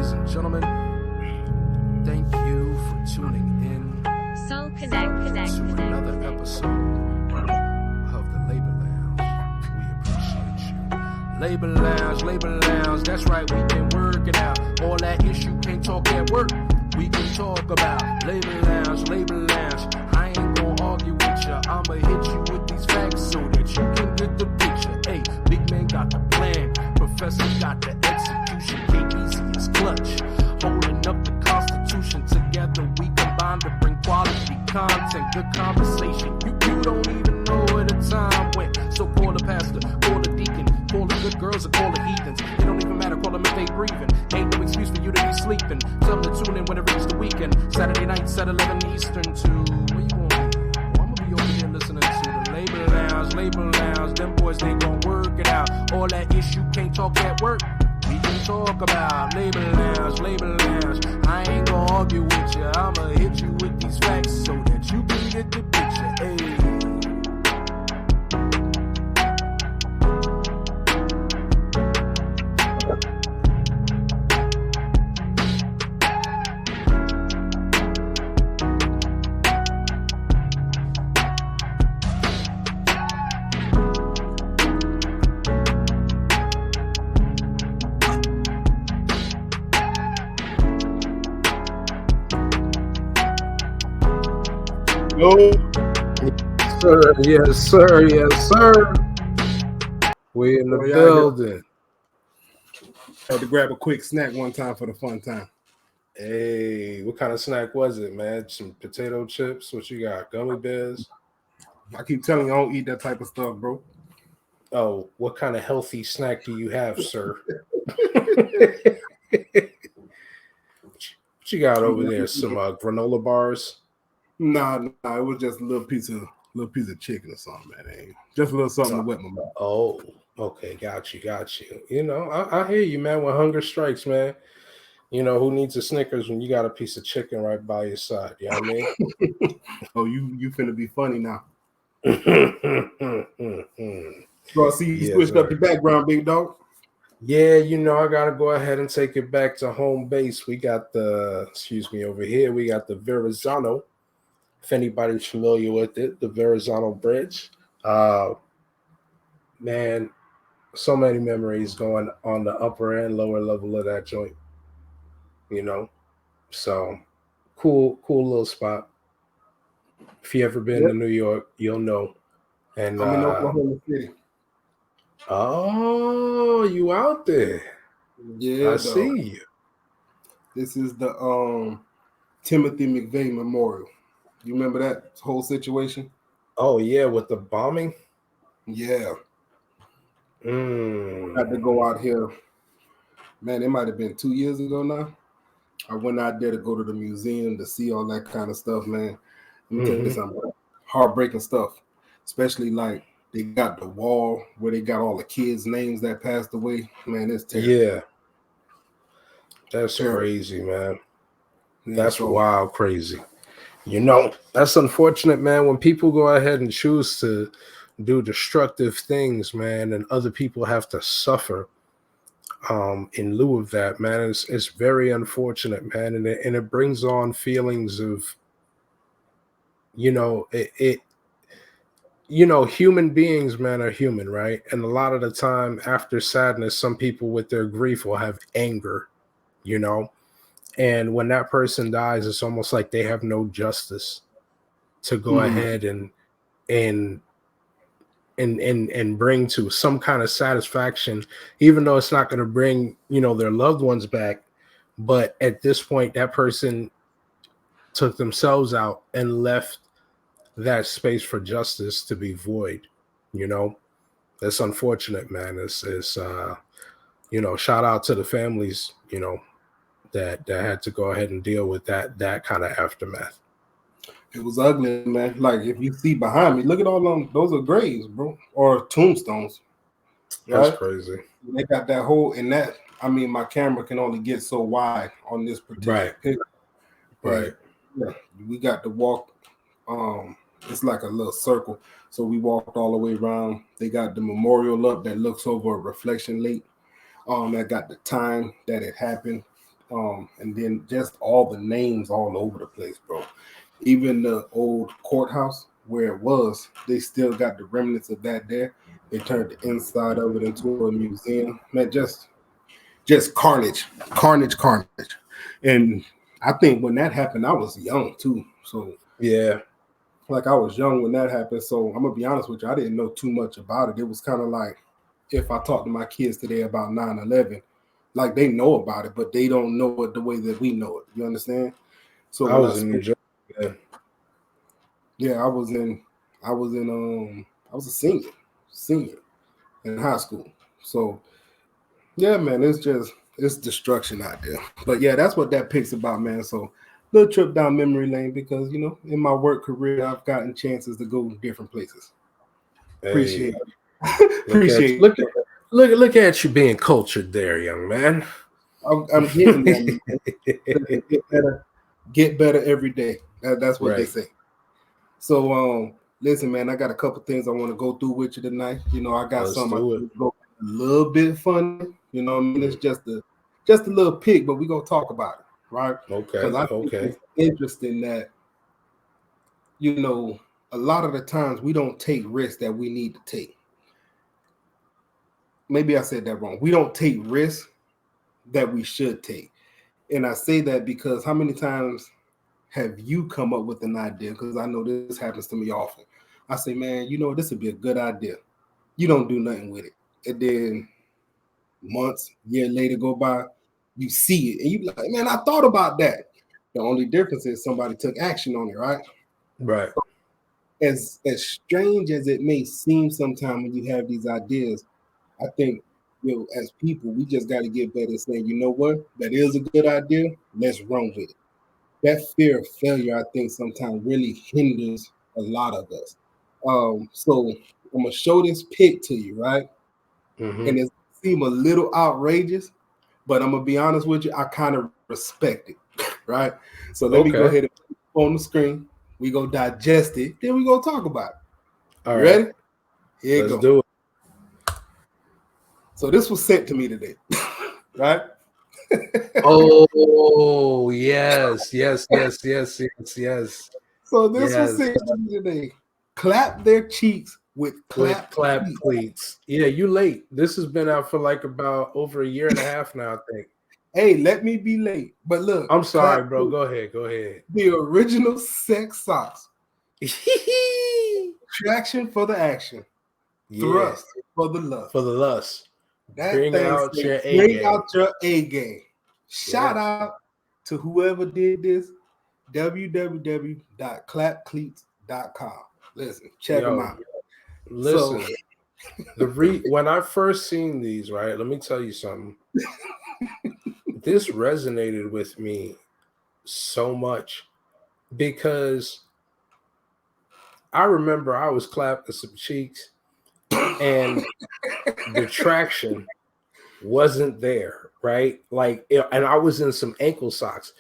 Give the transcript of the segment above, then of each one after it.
Ladies and gentlemen, thank you for tuning in Soul Connect to another episode of the Labor Lounge. We appreciate you. Labor Lounge, that's right, we been working out. All that issue can't talk at work, we can talk about. Labor Lounge. I ain't gonna argue with ya, I'ma hit you with these facts so that you can get the picture. Hey, big man got the plan, professor got the execution. KBC is clutch, holding up the Constitution. Together we combine to bring quality content, good conversation. You don't even know where the time went. So call the pastor, call the deacon, call the good girls or call the heathens. It don't even matter, call them if they breathing. Ain't no excuse for you to be sleeping. Tell them to tune in when it reaches the weekend. Saturday nights at 11 Eastern to where you going? Oh, I'm gonna be over here listening to the Labor Lounge. Them boys, they gon' work it out. All that issue can't talk at work, we can talk about. Labor Lounge. I ain't gonna argue with you, I'ma hit you with these facts so that you can get the picture. Hey. Yes, sir. We in the building. Had to grab a quick snack one time for the fun time. Hey, what kind of snack was it, man? Some potato chips? What you got? Gummy bears? I keep telling you, I don't eat that type of stuff, bro. Oh, what kind of healthy snack do you have, sir? What you got over there? Some granola bars? Nah, it was just a little piece of chicken or something, man. Just a little something to wet my mouth. Oh, okay, got you. You know, I hear you, man. When hunger strikes, man, you know, who needs a Snickers when you got a piece of chicken right by your side? You know what I mean? Oh, you finna be funny now. Bro, I see you switched up your background, big dog. Yeah, you know, I gotta go ahead and take it back to home base. We got over here, we got the Verrazano. If anybody's familiar with it, the Verrazano Bridge. Man, so many memories going on the upper and lower level of that joint. You know, so cool little spot. If you ever been to New York, you'll know. And I'm in Oklahoma City. Oh, you out there? Yeah, I see you. This is the Timothy McVeigh Memorial. You remember that whole situation? Oh yeah, with the bombing. Yeah. Had to go out here. Man, it might have been 2 years ago now. I went out there to go to the museum to see all that kind of stuff, man. Let me tell you something. Heartbreaking stuff. Especially like they got the wall where they got all the kids' names that passed away. Man, it's terrible. Yeah. That's crazy, man. That's wild crazy. You know, that's unfortunate, man, when people go ahead and choose to do destructive things, man, and other people have to suffer in lieu of that, man. It's very unfortunate, man, and it brings on feelings of, you know, human beings, man, are human, right? And a lot of the time after sadness, some people with their grief will have anger, you know. And when that person dies, it's almost like they have no justice to go ahead and bring to some kind of satisfaction, even though it's not going to bring, you know, their loved ones back. But at this point, that person took themselves out and left that space for justice to be void. You know, that's unfortunate, man. It's you know, shout out to the families, you know, that had to go ahead and deal with that kind of aftermath. It was ugly, man. Like if you see behind me, look at all them. Those are graves, bro, or tombstones. Right? That's crazy. They got that hole in that. I mean, my camera can only get so wide on this particular picture. Right. Yeah, we got to walk. It's like a little circle. So we walked all the way around. They got the memorial up that looks over a reflection lake. That got the time that it happened. And then just all the names all over the place, bro. Even the old courthouse where it was, they still got the remnants of that there. They turned the inside of it into a museum. Man, just carnage, carnage, carnage. And I think when that happened, I was young too. So yeah, like I was young when that happened. So I'm gonna be honest with you, I didn't know too much about it. It was kind of like if I talk to my kids today about 9/11, like they know about it, but they don't know it the way that we know it. You understand? So I when I was in New spoke, Jersey. Yeah. yeah, I was a senior in high school. So yeah, man, it's destruction out there. But yeah, that's what that pick's about, man. So little trip down memory lane because in my work career I've gotten chances to go different places. Appreciate Hey, it. look at Appreciate it. look at you being cultured there, young man. I'm getting there, man. Listen, get better every day. That's what they Right. say. So listen, man, I got a couple things I want to go through with you tonight. I got Let's some I do it. think go a little bit funny. What I mean? It's just a little pick, but we're gonna talk about it, right? Because Okay. I think Okay. it's interesting that a lot of the times we don't take risks that we need to take. Maybe I said that wrong. We don't take risks that we should take. And I say that because how many times have you come up with an idea? Because I know this happens to me often. I say, man, this would be a good idea. You don't do nothing with it. And then months, year later go by, you see it, and you be like, man, I thought about that. The only difference is somebody took action on it, right? Right. As strange as it may seem sometimes when you have these ideas, I think as people, we just got to get better at saying, you know what, that is a good idea. Let's run with it. That fear of failure, I think, sometimes really hinders a lot of us. So I'm gonna show this pic to you, right? Mm-hmm. And it seems a little outrageous, but I'm gonna be honest with you, I kind of respect it, right? So let me go Okay. ahead and put it on the screen. We go digest it, then we go talk about it. All You right. ready? Here you Let's go. do it. So this was sent to me today, right? Oh yes, yes, yes, yes, yes, yes, So this was yes. sent to me today. Clap their cheeks with With clap clap cleats. cleats. Yeah, you late. This has been out for like about over a year and a half now, I think. Hey, let me be late. But look, I'm clap sorry, bro. cleats. Go ahead. Go ahead. The original sex socks. Traction for the action. Yeah, Thrust for the lust. for the lust. That Bring thing out says, your A bring game. out your A game. Shout Yeah. out to whoever did this. www.clapcleats.com. Listen, check them Yo, out. So, listen. When I first seen these, right? Let me tell you something. This resonated with me so much because I remember I was clapping some cheeks and the traction wasn't there, right? And I was in some ankle socks,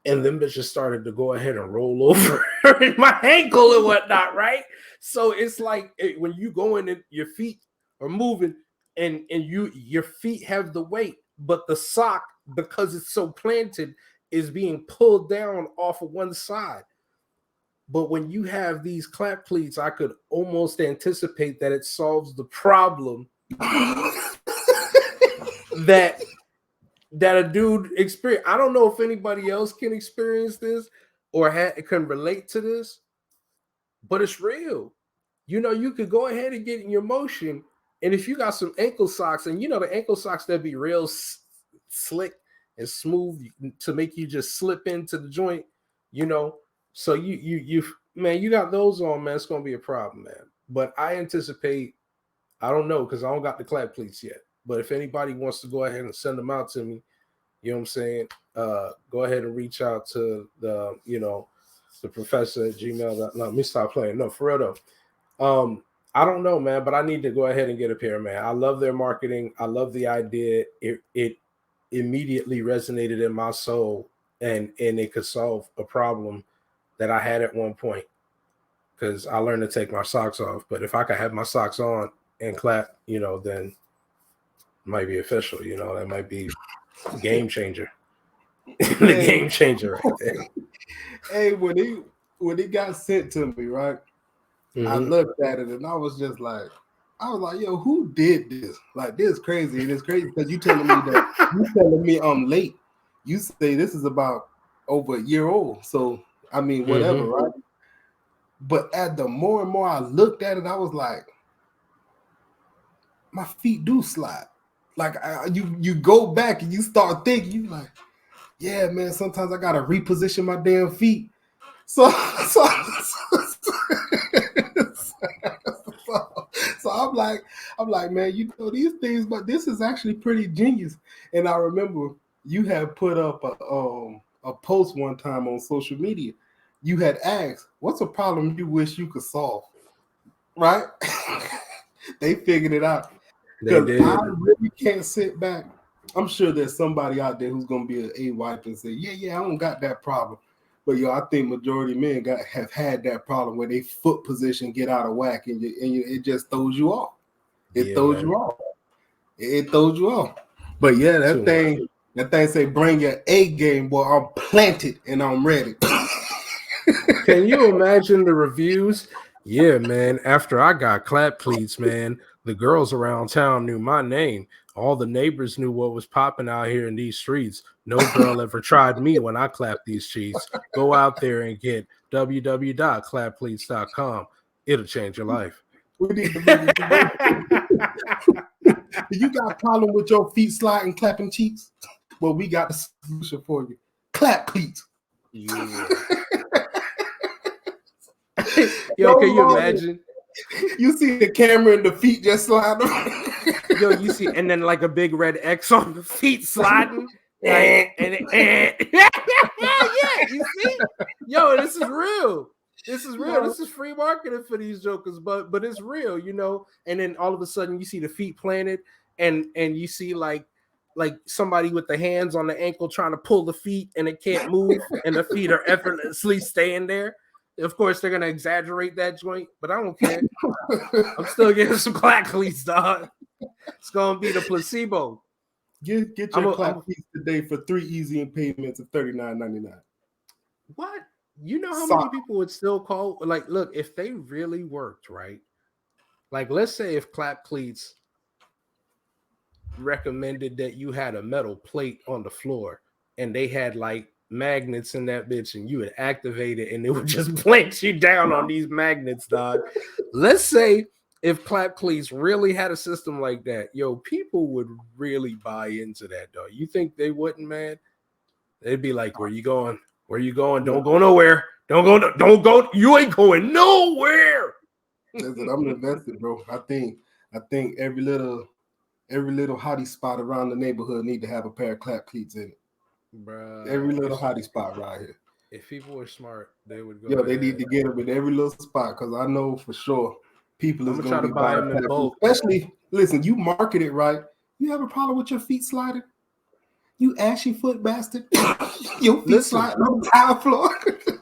and them bitches started to go ahead and roll over in my ankle and whatnot, right? So it's like when you go in and your feet are moving, and your feet have the weight, but the sock, because it's so planted, is being pulled down off of one side. But when you have these clap cleats, I could almost anticipate that it solves the problem that a dude experience. I don't know if anybody else can experience this or can relate to this, but it's real. You could go ahead and get in your motion, and if you got some ankle socks, and the ankle socks that be real slick and smooth to make you just slip into the joint, you know. So you man, you got those on, man. It's gonna be a problem, man. But I anticipate. I don't know because I don't got the clap cleats yet. But if anybody wants to go ahead and send them out to me, you know what I'm saying? Go ahead and reach out to the professor at Gmail. No, let me stop playing. No, for real though. I don't know, man, but I need to go ahead and get a pair, man. I love their marketing. I love the idea. It immediately resonated in my soul, and it could solve a problem that I had at one point because I learned to take my socks off. But if I could have my socks on and clap, then it might be official. That might be a game changer. The game changer right there. Hey, when he got sent to me, right? I looked at it and I was like, yo, who did this? Like, this is crazy. And it's crazy because you telling me I'm late. You say this is about over a year old. So I mean, whatever, right? But at the more and more I looked at it, I was like, my feet do slide. Like you go back and you start thinking, you like, yeah, man, sometimes I gotta reposition my damn feet. So so I'm like, man, you know these things, but this is actually pretty genius. And I remember you had put up a post one time on social media. You had asked, what's a problem you wish you could solve? Right? They figured it out. Because I really can't sit back. I'm sure there's somebody out there who's gonna be an A-wipe and say, yeah, I don't got that problem. But yo, I think majority of men have had that problem where they foot position get out of whack and it just throws you off. It throws you off. It throws you off. But yeah, that thing say bring your A game, boy. I'm planted and I'm ready. Can you imagine the reviews? Yeah, man. After I got clap cleats, man, the girls around town knew my name. All the neighbors knew what was popping out here in these streets. No girl ever tried me when I clapped these cheeks. Go out there and get www.clappcleats.com. It'll change your life. We need to make it. You got a problem with your feet sliding, clapping cheeks? Well, we got the solution for you. Clap cleats. Yeah. Yo, can you imagine? You see the camera and the feet just sliding. Yo, you see, and then like a big red X on the feet sliding. Like, yeah, you see? Yo, this is real. This is real. This is free marketing for these jokers, but it's real, you know. And then all of a sudden you see the feet planted and you see like somebody with the hands on the ankle trying to pull the feet and it can't move and the feet are effortlessly staying there. Of course, they're gonna exaggerate that joint, but I don't care. I'm still getting some clap cleats, dog. It's gonna be the placebo. Get your clap cleats today for 3 easy payments of $39.99. What? You know how many people would still call? Like, look, if they really worked, right? Like, let's say if clap cleats recommended that you had a metal plate on the floor and they had like magnets in that bitch and you would activate it and it would just plant you down on these magnets, dog. Let's say if clap cleats really had a system like that, yo, people would really buy into that, dog. You think they wouldn't, man? They'd be like, where you going? Where you going? Don't go nowhere. Don't go. You ain't going nowhere. Listen, I'm invested, bro. I think every little hottie spot around the neighborhood need to have a pair of clap cleats in it. Bruh, every little hottie spot right here. If people were smart, they would go. Yo, they need to get them in every little spot because I know for sure people is going to be buy them in bulk. Especially, listen, you market it right. You have a problem with your feet sliding? You ashy foot bastard. Your feet sliding on the tile floor.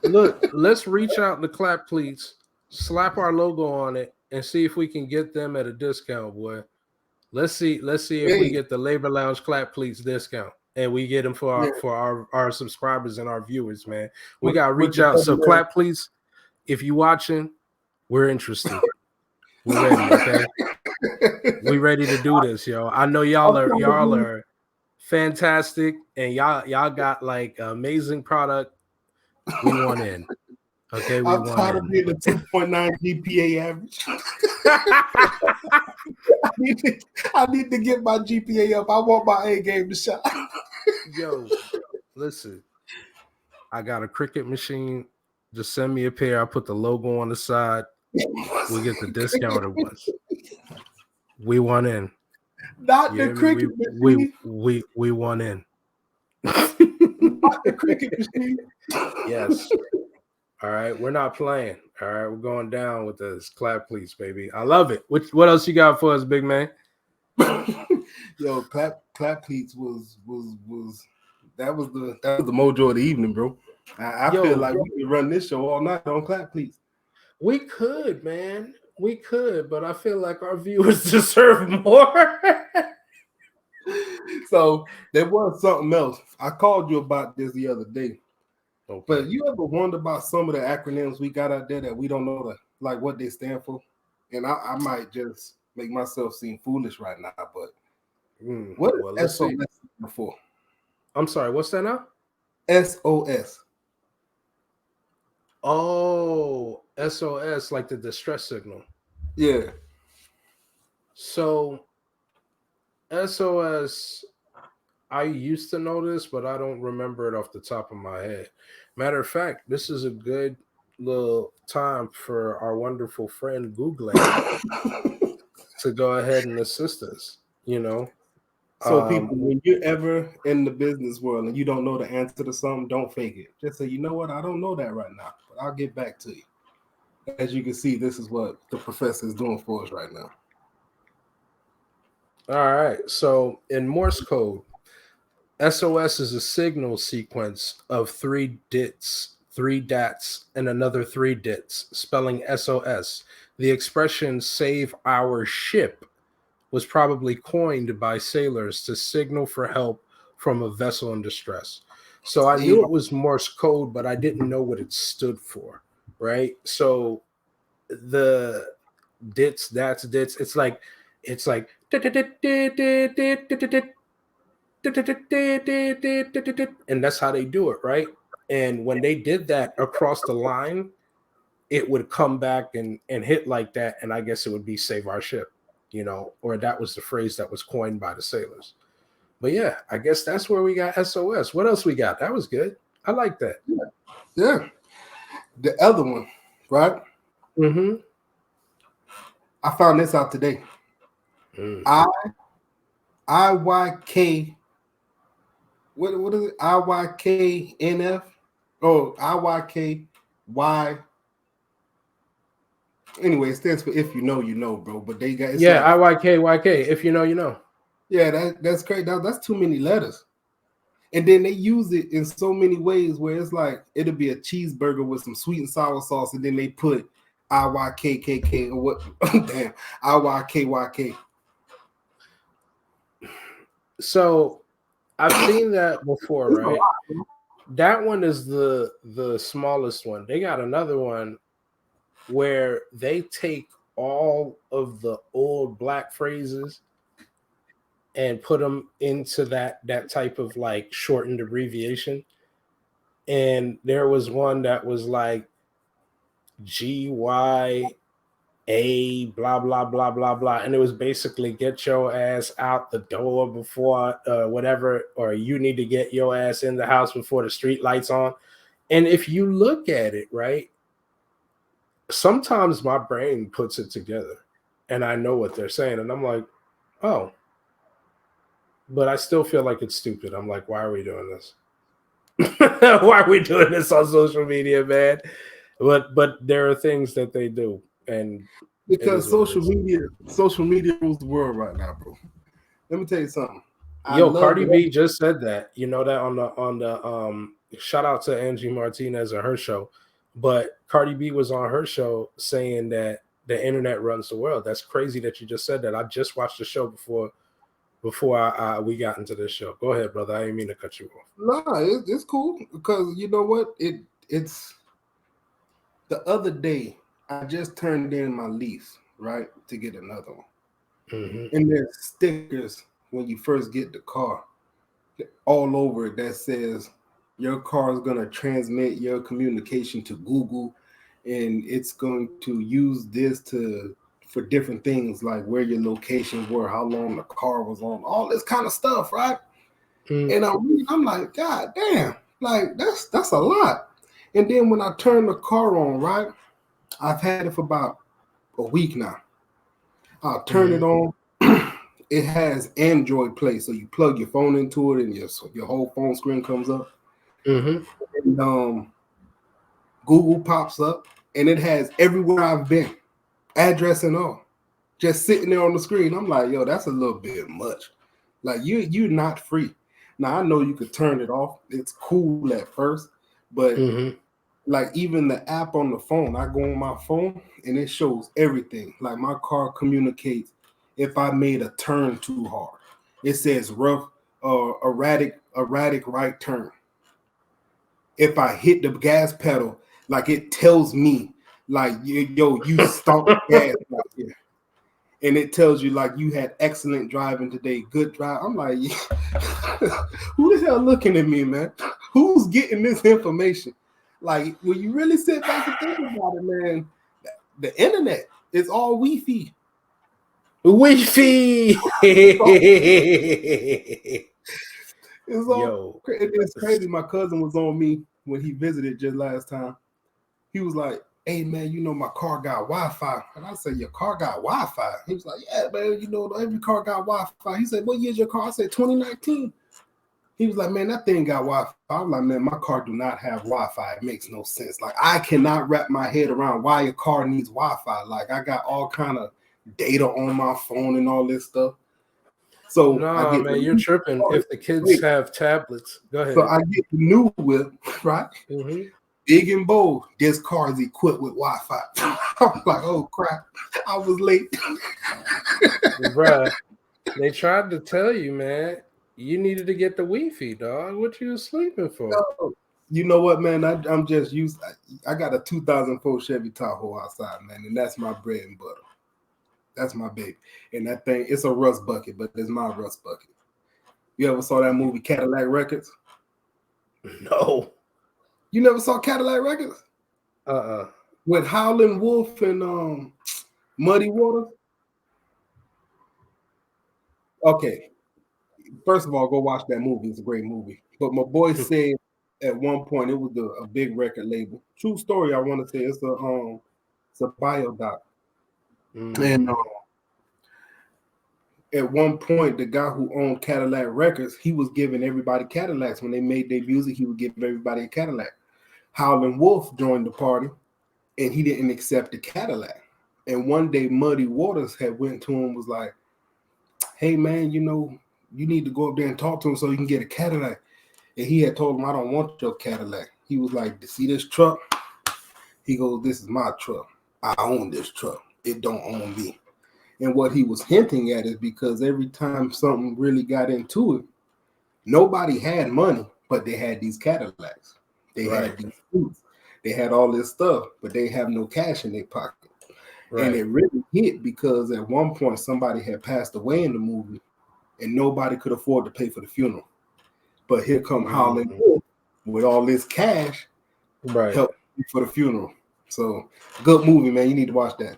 Look, let's reach out to clap cleats, slap our logo on it, and see if we can get them at a discount, boy. Let's see if we get the Labor Lounge clap cleats discount. And we get them for our subscribers and our viewers, man. We got to reach out. So clap, please. If you watching, we're interested. We're ready, okay? We ready to do this, yo. I know y'all are fantastic, and y'all got like amazing product. We want in. Okay, I'm tired of being a 2.9 GPA average. I need to get my GPA up. I want my A game to shine. Yo, listen. I got a Cricut machine. Just send me a pair. I'll put the logo on the side. We get the discounted ones. We want in. Not the Cricut machine. We want in. Not the Cricut machine. Yes. All right, we're not playing. All right, we're going down with this clap, please, baby. I love it. What else you got for us, big man? Yo, clap cleats was that was the mojo of the evening, bro. I feel like we could run this show all night on clap cleats. We could, man. We could, but I feel like our viewers deserve more. So there was something else. I called you about this the other day. Okay. But you ever wonder about some of the acronyms we got out there that we don't know like what they stand for? And I might just make myself seem foolish right now, but what well, is let's SOS see. before? I'm sorry, what's that now? SOS. Oh, SOS, like the distress signal. Yeah. So SOS, I used to know this, but I don't remember it off the top of my head. Matter of fact, this is a good little time for our wonderful friend Googling to go ahead and assist us. So people, when you're ever in the business world and you don't know the answer to something, don't fake it. Just say, you know what, I don't know that right now, but I'll get back to you. As you can see, this is what the professor is doing for us right now. All right. So in Morse code, SOS is a signal sequence of three dats, and another three dits, spelling SOS. The expression "save our ship" was probably coined by sailors to signal for help from a vessel in distress. So I knew it was Morse code, but I didn't know what it stood for, right? So the dits, it's like and that's how they do it, right? And when they did that across the line, it would come back and hit like that, and I guess it would be "save our ship," or that was the phrase that was coined by the sailors. But yeah, I guess that's where we got SOS. What else we got? That was good. I like that. Yeah. The other one, right? Mm-hmm. I found this out today. IYK. What is it? IYKNF? Oh, IYKY. Anyway, it stands for if you know, you know, bro. But they got IYKYK. If you know, you know. Yeah, that's crazy. That's too many letters. And then they use it in so many ways where it's like it'll be a cheeseburger with some sweet and sour sauce, and then they put IYKKK or what? Damn, IYKYK. So I've seen that before, right? That one is the smallest one. They got another one where they take all of the old black phrases and put them into that type of like shortened abbreviation. And there was one that was like GYA blah blah blah blah blah, and it was basically get your ass out the door before whatever, or you need to get your ass in the house before the street lights on. And if you look at it, right, sometimes my brain puts it together and I know what they're saying, and I'm like, oh, but I still feel like it's stupid. I'm like, why are we doing this? Why are we doing this on social media, man? But there are things that they do, and because social media rules the world right now, bro. Let me tell you something. Cardi B just said that. You know that on the shout out to Angie Martinez and her show, but Cardi B was on her show saying that the internet runs the world. That's crazy that you just said that. I just watched the show before we got into this show. Go ahead, brother. I didn't mean to cut you off. No, it's cool because you know what? It's the other day I just turned in my lease, right, to get another one. Mm-hmm. And there's stickers when you first get the car all over it that says your car is going to transmit your communication to Google, and it's going to use this for different things like where your location were, how long the car was on, all this kind of stuff, right? And I'm like, God damn, like that's a lot. And then when I turn the car on, right, I've had it for about a week now. I'll turn it on. It has Android Play, so you plug your phone into it, and your whole phone screen comes up. And Google pops up, and it has everywhere I've been, address and all, just sitting there on the screen. I'm like, yo, that's a little bit much. Like you're not free. Now I know you could turn it off. It's cool at first, but like even the app on the phone, I go on my phone and it shows everything. Like my car communicates if I made a turn too hard. It says rough erratic right turn. If I hit the gas pedal, like it tells me, like yo, you stomp gas right here. And it tells you like you had excellent driving today, good drive. I'm like, who the hell looking at me, man? Who's getting this information? Like, when you really sit back and think about it, man, the internet is all Wi-Fi. Wi-Fi. It's all. Yo, It's crazy. My cousin was on me when he visited just last time. He was like, "Hey man, you know my car got Wi-Fi." And I said, "Your car got Wi-Fi?" He was like, "Yeah, man, you know every car got Wi-Fi." He said, "What year's your car?" I said, 2019. He was like, "Man, that thing got Wi-Fi." I was like, "Man, my car do not have Wi-Fi. It makes no sense. Like, I cannot wrap my head around why your car needs Wi-Fi. Like, I got all kind of data on my phone and all this stuff." So I nah, get man, you're tripping. If the kids have tablets, go ahead. So I get the new whip, right? Mm-hmm. Big and bold. This car is equipped with Wi-Fi. I'm like, oh crap, I was late. Bruh, they tried to tell you, man, you needed to get the Wi-Fi, dog. What you sleeping for? No. You know what, man? I'm just used. I got a 2004 Chevy Tahoe outside, man, and that's my bread and butter. That's my baby. And that thing, it's a rust bucket, but it's my rust bucket. You ever saw that movie Cadillac Records? No. You never saw Cadillac Records? With Howlin' Wolf and Muddy Waters? Okay. First of all, go watch that movie. It's a great movie. But my boy said at one point it was a big record label. True story, I want to say it's a bio doc. And at one point, the guy who owned Cadillac Records, he was giving everybody Cadillacs. When they made their music, he would give everybody a Cadillac. Howlin' Wolf joined the party, and he didn't accept the Cadillac. And one day, Muddy Waters had went to him, was like, "Hey, man, you know, you need to go up there and talk to him so you can get a Cadillac." And he had told him, "I don't want your Cadillac." He was like, "See this truck?" He goes, "This is my truck. I own this truck. It don't own me." And what he was hinting at is because every time something really got into it, nobody had money, but they had these Cadillacs. They had these suits. They had all this stuff, but they have no cash in their pocket. Right. And it really hit because at one point somebody had passed away in the movie and nobody could afford to pay for the funeral. But here come Howlin' Wolf with all this cash, help for the funeral. So good movie, man. You need to watch that.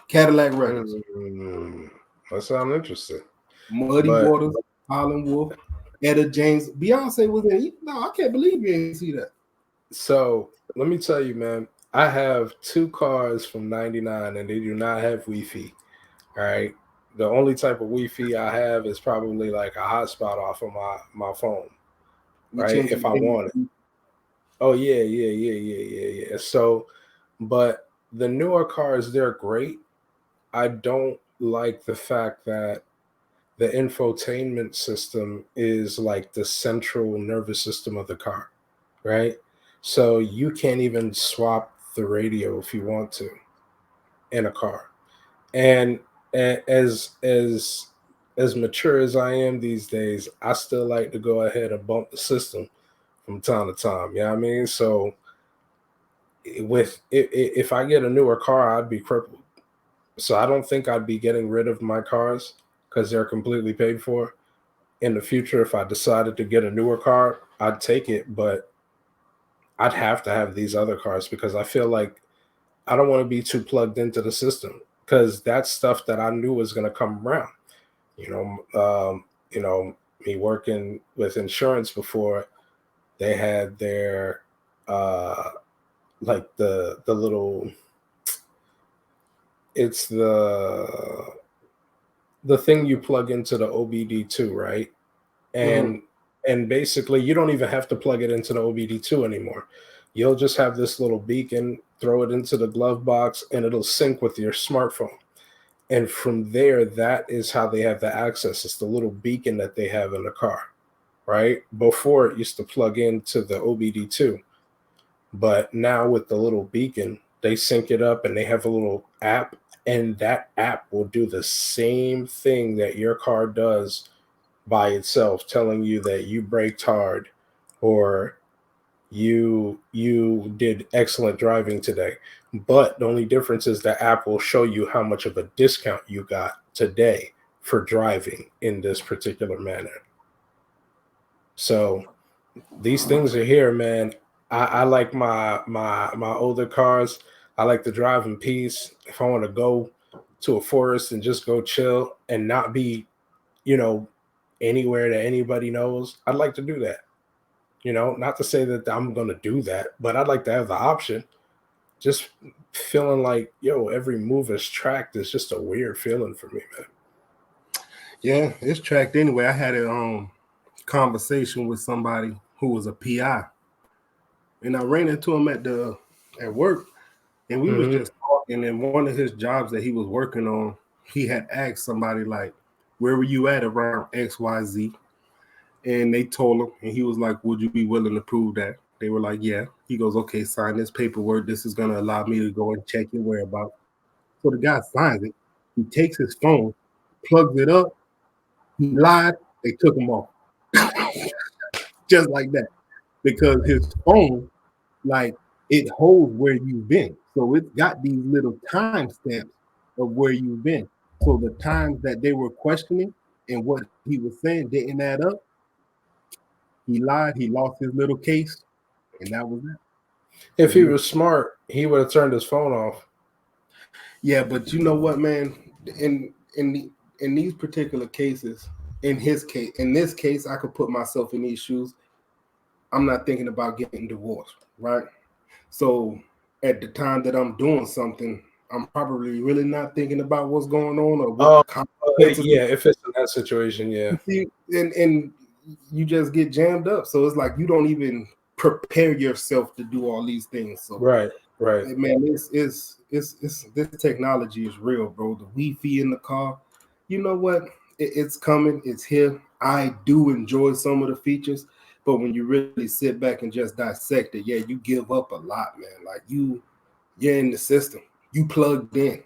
Cadillac Records. That sounds interesting. Muddy Waters, Howlin' Wolf, Etta James, Beyonce was in it. No, I can't believe you didn't see that. So let me tell you, man, I have 2 cars from 99 and they do not have Wi-Fi. All right. The only type of Wi-Fi I have is probably like a hotspot off of my phone. Right. If I want it. Oh, yeah. So, but the newer cars, they're great. I don't like the fact that the infotainment system is like the central nervous system of the car, right? So you can't even swap the radio if you want to in a car. And as mature as I am these days, I still like to go ahead and bump the system from time to time. You know what I mean? So if I get a newer car, I'd be crippled. So I don't think I'd be getting rid of my cars because they're completely paid for. In the future, if I decided to get a newer car, I'd take it, but I'd have to have these other cars because I feel like I don't want to be too plugged into the system because that's stuff that I knew was going to come around. Me working with insurance before, they had their like the little, it's the thing you plug into the OBD2, right? And basically you don't even have to plug it into the OBD2 anymore. You'll just have this little beacon, throw it into the glove box, and it'll sync with your smartphone. And from there, that is how they have the access. It's the little beacon that they have in the car, right? Before it used to plug into the OBD2. But now with the little beacon, they sync it up and they have a little app, and that app will do the same thing that your car does by itself telling you that you braked hard or you did excellent driving today. But the only difference is the app will show you how much of a discount you got today for driving in this particular manner. So these things are here, man. I like my older cars. I like to drive in peace. If I want to go to a forest and just go chill and not be, you know, anywhere that anybody knows, I'd like to do that. Not to say that I'm gonna do that, but I'd like to have the option. Just feeling like, yo, every move is tracked is just a weird feeling for me, man. Yeah, it's tracked anyway. I had a conversation with somebody who was a PI, and I ran into him at work, and we was just talking. And one of his jobs that he was working on, he had asked somebody like, "Where were you at around XYZ?" And they told him, and he was like, "Would you be willing to prove that?" They were like, "Yeah." He goes, "Okay, sign this paperwork. This is gonna allow me to go and check your whereabouts." So the guy signs it. He takes his phone, plugs it up. He lied. They took him off. Just like that. Because his phone, like, it holds where you've been. So it's got these little timestamps of where you've been. So the times that they were questioning and what he was saying didn't add up. He lied. He lost his little case, and that was it. If he was smart, he would have turned his phone off. Yeah, but you know what, man? In these particular cases, in this case, I could put myself in these shoes. I'm not thinking about getting divorced, right? So at the time that I'm doing something, I'm probably really not thinking about what's going on or what the consequences. Yeah, if it's in that situation, yeah. And you just get jammed up. So it's like you don't even prepare yourself to do all these things. So right. Man, this technology is real, bro. The Wi-Fi in the car, you know what? It's coming. It's here. I do enjoy some of the features, but when you really sit back and just dissect it, yeah, you give up a lot, man. Like you're in the system. You plugged in.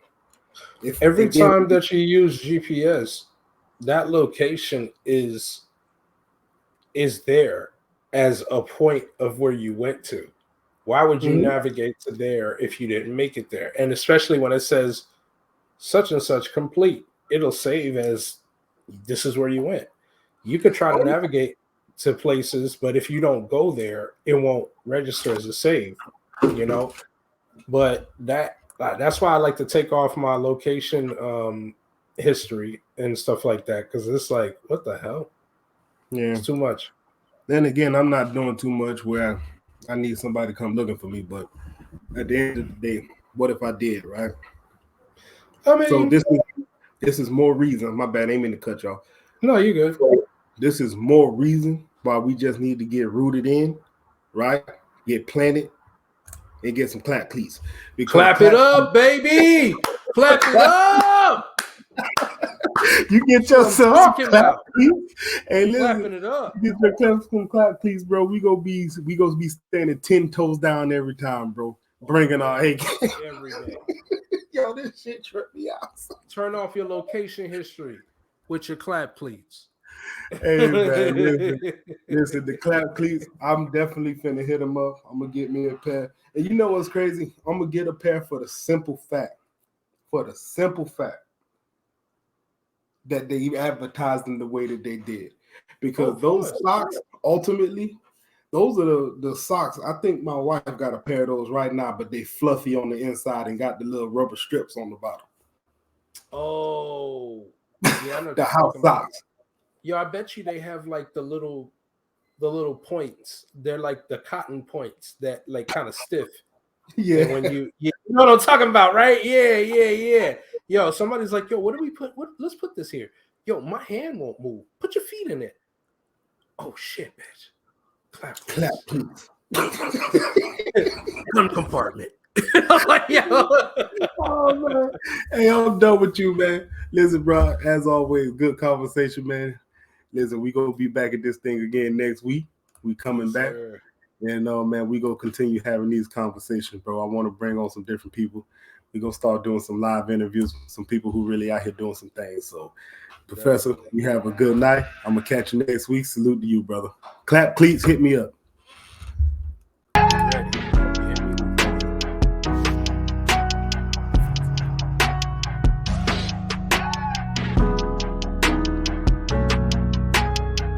Every time that you use GPS, that location is there as a point of where you went to. Why would you navigate to there if you didn't make it there? And especially when it says such and such complete, it'll save as this is where you went. You could try to navigate to places, but if you don't go there, it won't register as a save, But that's why I like to take off my location history and stuff like that, because it's like, what the hell? Yeah, it's too much. Then again, I'm not doing too much where I need somebody to come looking for me, but at the end of the day, what if I did, right? I mean, so this is more reason. My bad, I ain't mean to cut y'all. No, you're good. So this is more reason why we just need to get rooted in, right? Get planted and get some clap cleats. Clap it up, baby! Clap it up! You get yourself some clap cleats. Hey, listen, clapping it up. Get your clap cleats, bro. We gonna be standing 10 toes down every time, bro. Bringing our A game every day. Yo, this shit tripped me out. Turn off your location history with your clap cleats. Hey man, listen, the clap cleats, I'm definitely finna hit them up. I'm gonna get me a pair. And you know what's crazy? I'm gonna get a pair for the simple fact that they advertised them the way that they did. Because those socks, ultimately, those are the socks. I think my wife got a pair of those right now, but they fluffy on the inside and got the little rubber strips on the bottom. Oh, yeah, I know the house socks. Yo, I bet you they have like the little points. They're like the cotton points that like kind of stiff. Yeah. And when you know what I'm talking about, right? Yeah. Yo, somebody's like, yo, what do we put? Let's put this here. Yo, my hand won't move. Put your feet in it. Oh shit, bitch. Clap, please. Gun compartment. I'm like, yo. Oh man. Hey, I'm done with you, man. Listen, bro, as always, good conversation, man. Listen, we gonna be back at this thing again next week. We coming back. And man, we gonna continue having these conversations, bro. I want to bring on some different people. we're gonna start doing some live interviews with some people who really out here doing some things. So, Professor, you have a good night. I'm gonna catch you next week. Salute to you, brother. Clap cleats, hit me up.